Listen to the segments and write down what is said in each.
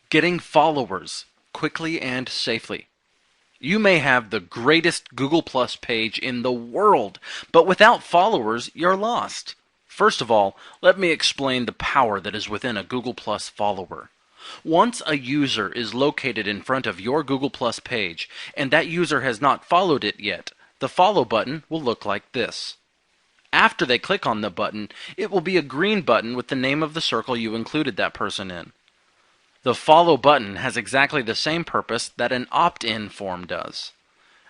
Getting followers quickly and safely. You may have the greatest Google Plus page in the world, but without followers, you're lost. First of all, let me explain the power that is within a Google Plus follower. Once a user is located in front of your Google Plus page, and that user has not followed it yet, the follow button will look like this. After they click on the button, it will be a green button with the name of the circle you included that person in. The follow button has exactly the same purpose that an opt-in form does.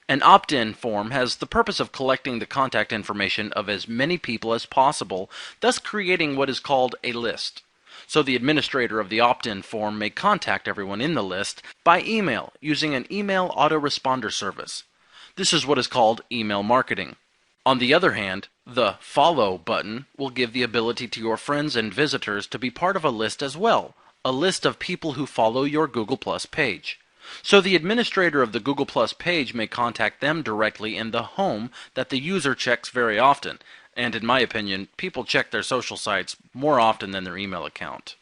An opt-in form has the purpose of collecting the contact information of as many people as possible, thus creating what is called a list. So the administrator of the opt-in form may contact everyone in the list by email using an email autoresponder service. This is what is called email marketing. On the other hand, the follow button will give the ability to your friends and visitors to be part of a list as well, a list of people who follow your Google Plus page. So the administrator of the Google Plus page may contact them directly in the home that the user checks very often, and in my opinion, people check their social sites more often than their email account.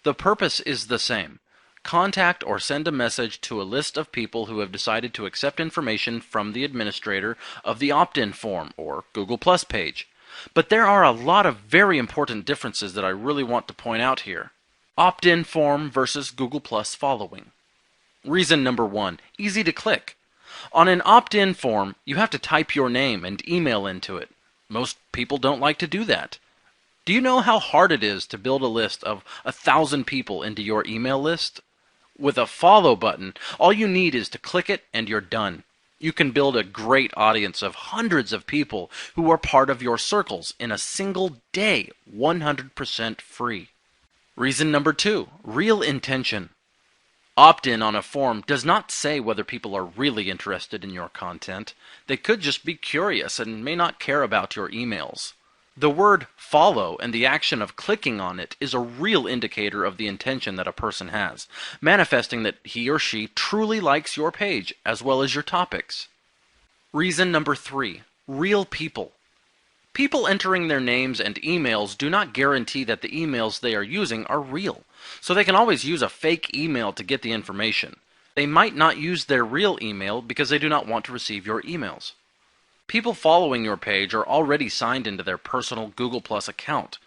The purpose is the same. Contact or send a message to a list of people who have decided to accept information from the administrator of the opt-in form or Google Plus page. But there are a lot of very important differences that I really want to point out here. Opt-in form versus Google Plus following. Reason number 1, easy to click. On an opt-in form, you have to type your name and email into it. Most people don't like to do that. Do you know how hard it is to build a list of 1,000 people into your email list? With a follow button, all you need is to click it and you're done. You can build a great audience of hundreds of people who are part of your circles in a single day, 100% free. Reason number 2, real intention. Opt-in on a form does not say whether people are really interested in your content. They could just be curious and may not care about your emails. The word follow and the action of clicking on it is a real indicator of the intention that a person has, manifesting that he or she truly likes your page as well as your topics. Reason number 3, real people. People entering their names and emails do not guarantee that the emails they are using are real, so they can always use a fake email to get the information. They might not use their real email because they do not want to receive your emails. People following your page are already signed into their personal Google Plus account.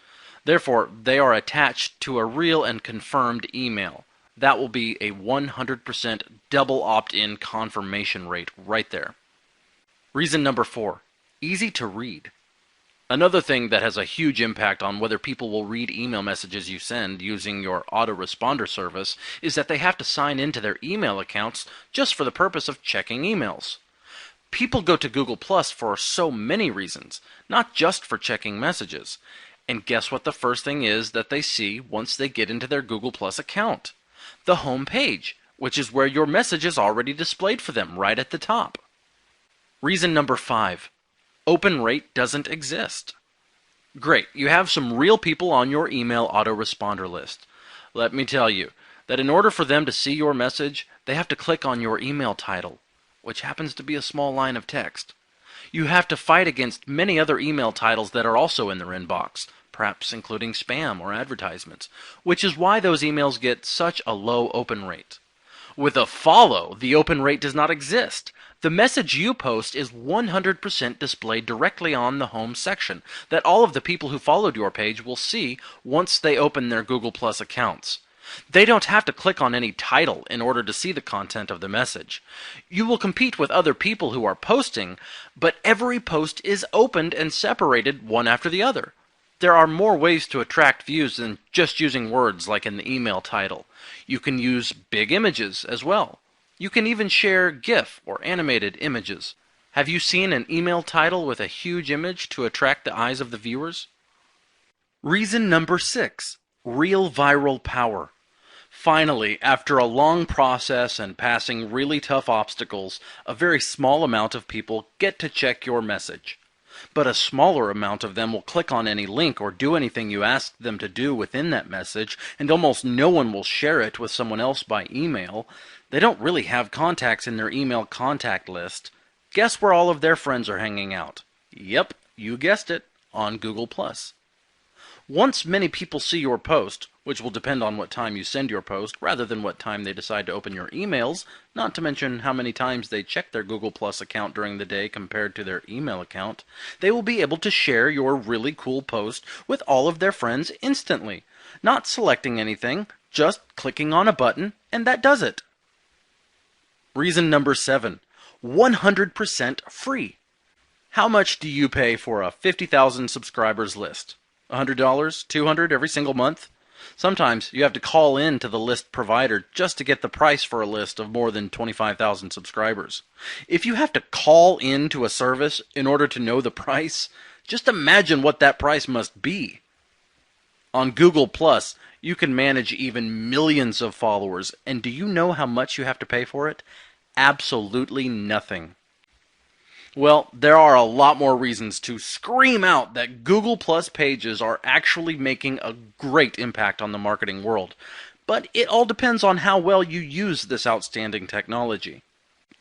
Therefore, they are attached to a real and confirmed email. That will be a 100% double opt-in confirmation rate right there. Reason number 4, easy to read. Another thing that has a huge impact on whether people will read email messages you send using your autoresponder service is that they have to sign into their email accounts just for the purpose of checking emails. People go to Google Plus for so many reasons, not just for checking messages. And guess what the first thing is that they see once they get into their Google Plus account? The home page, which is where your message is already displayed for them right at the top. Reason number 5. Open rate doesn't exist. Great, you have some real people on your email autoresponder list. Let me tell you that in order for them to see your message, they have to click on your email title, which happens to be a small line of text. You have to fight against many other email titles that are also in their inbox, perhaps including spam or advertisements, which is why those emails get such a low open rate. With a follow, the open rate does not exist. The message you post is 100% displayed directly on the home section that all of the people who followed your page will see once they open their Google Plus accounts. They don't have to click on any title in order to see the content of the message. You will compete with other people who are posting, but every post is opened and separated one after the other. There are more ways to attract views than just using words like in the email title. You can use big images as well. You can even share GIF or animated images. Have you seen an email title with a huge image to attract the eyes of the viewers? Reason number 6, real viral power. Finally, after a long process and passing really tough obstacles, a very small amount of people get to check your message. But a smaller amount of them will click on any link or do anything you ask them to do within that message, and almost no one will share it with someone else by email. They don't really have contacts in their email contact list. Guess where all of their friends are hanging out? Yep, you guessed it, on Google+. Once many people see your post, which will depend on what time you send your post rather than what time they decide to open your emails, not to mention how many times they check their Google Plus account during the day compared to their email account, they will be able to share your really cool post with all of their friends instantly, not selecting anything, just clicking on a button, and that does it. Reason number 7, 100% free. How much do you pay for a 50,000 subscribers list? $100, $200 every single month? Sometimes you have to call in to the list provider just to get the price for a list of more than 25,000 subscribers. If you have to call in to a service in order to know the price, just imagine what that price must be. On Google Plus, you can manage even millions of followers, and do you know how much you have to pay for it? Absolutely nothing. Well, there are a lot more reasons to scream out that Google Plus pages are actually making a great impact on the marketing world, but it all depends on how well you use this outstanding technology.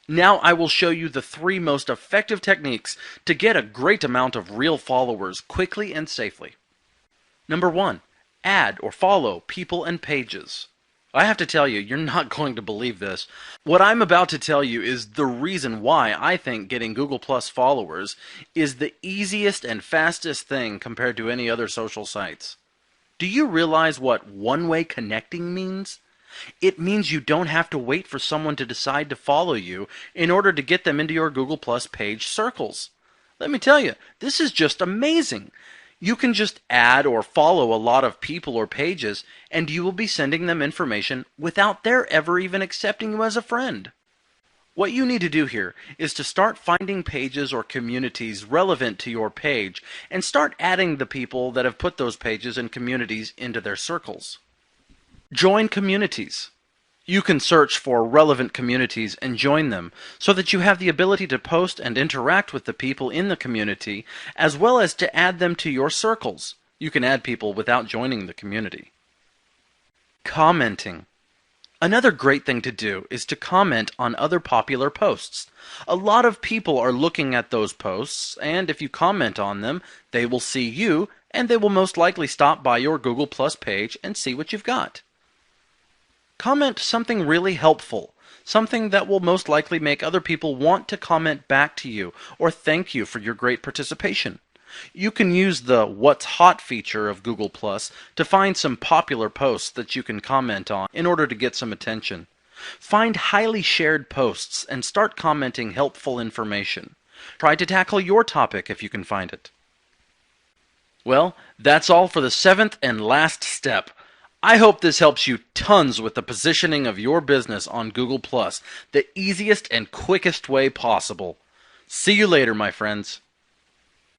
Now I will show you the 3 most effective techniques to get a great amount of real followers quickly and safely. Number 1, add or follow people and pages. I have to tell you, you're not going to believe this. What I'm about to tell you is the reason why I think getting Google Plus followers is the easiest and fastest thing compared to any other social sites. Do you realize what one-way connecting means? It means you don't have to wait for someone to decide to follow you in order to get them into your Google Plus page circles. Let me tell you, this is just amazing. You can just add or follow a lot of people or pages, and you will be sending them information without their ever even accepting you as a friend. What you need to do here is to start finding pages or communities relevant to your page and start adding the people that have put those pages and communities into their circles. Join communities. You can search for relevant communities and join them so that you have the ability to post and interact with the people in the community as well as to add them to your circles. You can add people without joining the community. Commenting. Another great thing to do is to comment on other popular posts. A lot of people are looking at those posts, and if you comment on them, they will see you, and they will most likely stop by your Google Plus page and see what you've got. Comment something really helpful, something that will most likely make other people want to comment back to you or thank you for your great participation. You can use the What's Hot feature of Google Plus to find some popular posts that you can comment on in order to get some attention. Find highly shared posts and start commenting helpful information. Try to tackle your topic if you can find it. Well, that's all for the 7th and last step. I hope this helps you tons with the positioning of your business on Google Plus, the easiest and quickest way possible. See you later, my friends.